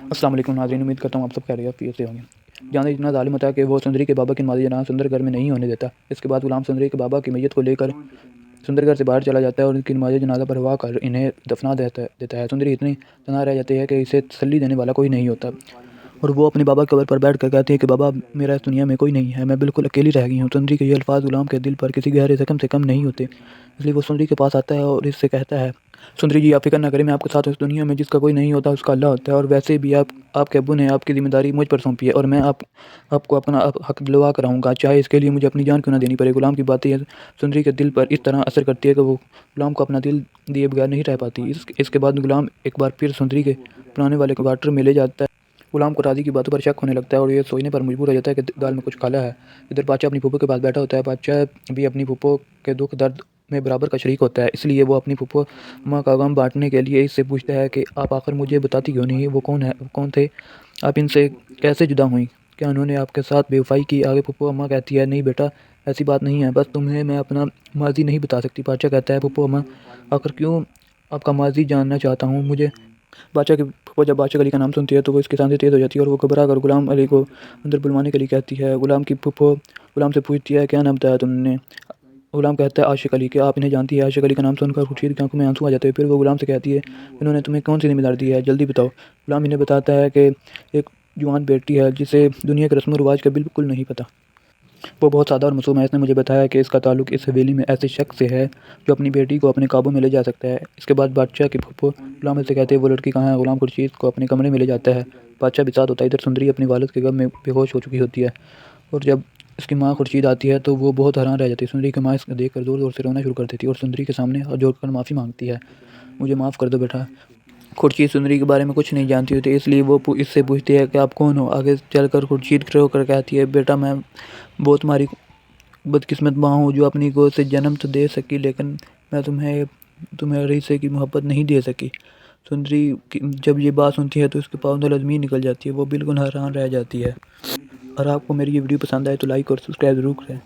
अस्सलाम वालेकुम नाज़रीन, उम्मीद करता हूँ आप सब खैरियत से होंगे। जाने इतना ज़ालिम होता है कि वो सुंदरी के बाबा की नमाज़ी जनाज़ा सुंदर घर में नहीं होने देता। इसके बाद गुलाम सुंदरी के बाबा की मैयत को लेकर सुंदर घर से बाहर चला जाता है और उनकी नमाज़ी जनाज़ा परवाह कर इन्हें दफना देता है। सुंदरी इतनी तनहा रह जाती है कि इसे तसल्ली देने वाला कोई नहीं होता और वो अपने बाबा की कब्र पर बैठ कर कहती है कि बाबा, मेरा इस दुनिया में कोई नहीं है, मैं बिल्कुल अकेली रह गई हूँ। सुंदरी के ये अल्फाज गुलाम के दिल पर किसी गहरे ज़ख्म से कम नहीं होते, इसलिए वो सुंदरी के पास आता है और इससे कहता है, सुंदरी जी, आप फ़िक्र ना करें, मैं आपके साथ हूँ। इस दुनिया में जिसका कोई नहीं होता उसका अल्लाह होता है, और वैसे भी आपके अब्बू ने आपकी ज़िम्मेदारी मुझ पर सौंपी है और मैं आपको अपना हक दिलवा कर रहूँगा, चाहे इसके लिए मुझे अपनी जान क्यों ना देनी पड़े। गुलाम की बातें सुंदरी के दिल पर इस तरह असर करती है कि वो गुलाम को अपना दिल दिए बगैर नहीं रह पाती। इसके बाद गुलाम एक बार फिर सुंदरी के बनाने वाले क्वार्टर में ले जाता है। गुलाम को राजी की बातों पर शक होने लगता है और ये सोचने पर मजबूर हो जाता है कि दाल में कुछ काला है। इधर बादशाह अपनी फूफो के पास बैठा होता है। बादशाह भी अपनी फूफो के दुख दर्द में बराबर का शरीक होता है, इसलिए वो अपनी फूफो माँ का गम बांटने के लिए इससे पूछता है कि आप आखिर मुझे बताती क्यों नहीं, वो कौन थे, आप इनसे कैसे जुदा हुई, क्या उन्होंने आपके साथ बेवफाई की। आगे फूफो अम्मा कहती है, नहीं बेटा, ऐसी बात नहीं है, बस तुम्हें मैं अपना माजी नहीं बता सकती। बादशाह कहता है, फूफो अम्मा, आखिर क्यों आपका माजी जानना चाहता हूँ मुझे। बादशाह की फूफो जब बादशाह अली का नाम सुनती है तो वो इसकी सांसें तेज़ हो जाती है और वो घबरा कर गुलाम अली को अंदर बुलवाने के लिए कहती है। गुलाम की फूफो गुलाम से पूछती है, क्या नाम बताया तुमने। गुलाम कहता है, आशिक अली। क्या आप इन्हें जानती है। आशिक अली का नाम सुनकर खुर्शीद की आंखों में आंसू आ जाते हैं। फिर वो गुलाम से कहती है, इन्होंने तुम्हें कौन सी जिम्मेदारी दी है, जल्दी बताओ। गुलाम इन्हें बताता है कि एक जवान बेटी है जिसे दुनिया के रस्म व रिवाज का बिल्कुल नहीं पता। वो बहुत सादा और मासूम है। इसने मुझे बताया कि इसका ताल्लुक इस हवेली में ऐसे शख्स से है जो अपनी बेटी को अपने काबू में ले जा सकता है। इसके बाद बादशाह की फूफो गुलाम से कहते हैं, वो लड़की कहाँ है। गुलाम खुर्शीद को अपने कमरे में ले जाता है। बादशाह भी साथ होता है। इधर सुंदरी अपने वालिद के गम में बेहोश हो चुकी होती है और जब इसकी माँ खुर्शीद आती है तो वो बहुत हैरान रह जाती है। सुंदरी की माँ इसको देख कर ज़ोर ज़ोर से रोना शुरू कर देती है और सुंदरी के सामने हाथ जोड़कर माफ़ी मांगती है, मुझे माफ़ कर दो बेटा। खुर्शीद सुंदरी के बारे में कुछ नहीं जानती होती, इसलिए वो इससे पूछती है कि आप कौन हो। आगे चलकर खुर्शीद खड़े होकर कहती है, बेटा, मैं बहुत तुम्हारी बदकिस्मत माँ हूँ जो अपनी गोद से जन्म तो दे सकी, लेकिन मैं तुम्हें रिश्ते की मोहब्बत नहीं दे सकी। सुंदरी जब ये बात सुनती है तो उसके पाँव तले ज़मीन निकल जाती है, वो बिल्कुल हैरान रह जाती है। और आपको मेरी ये वीडियो पसंद आए तो लाइक और सब्सक्राइब ज़रूर करें।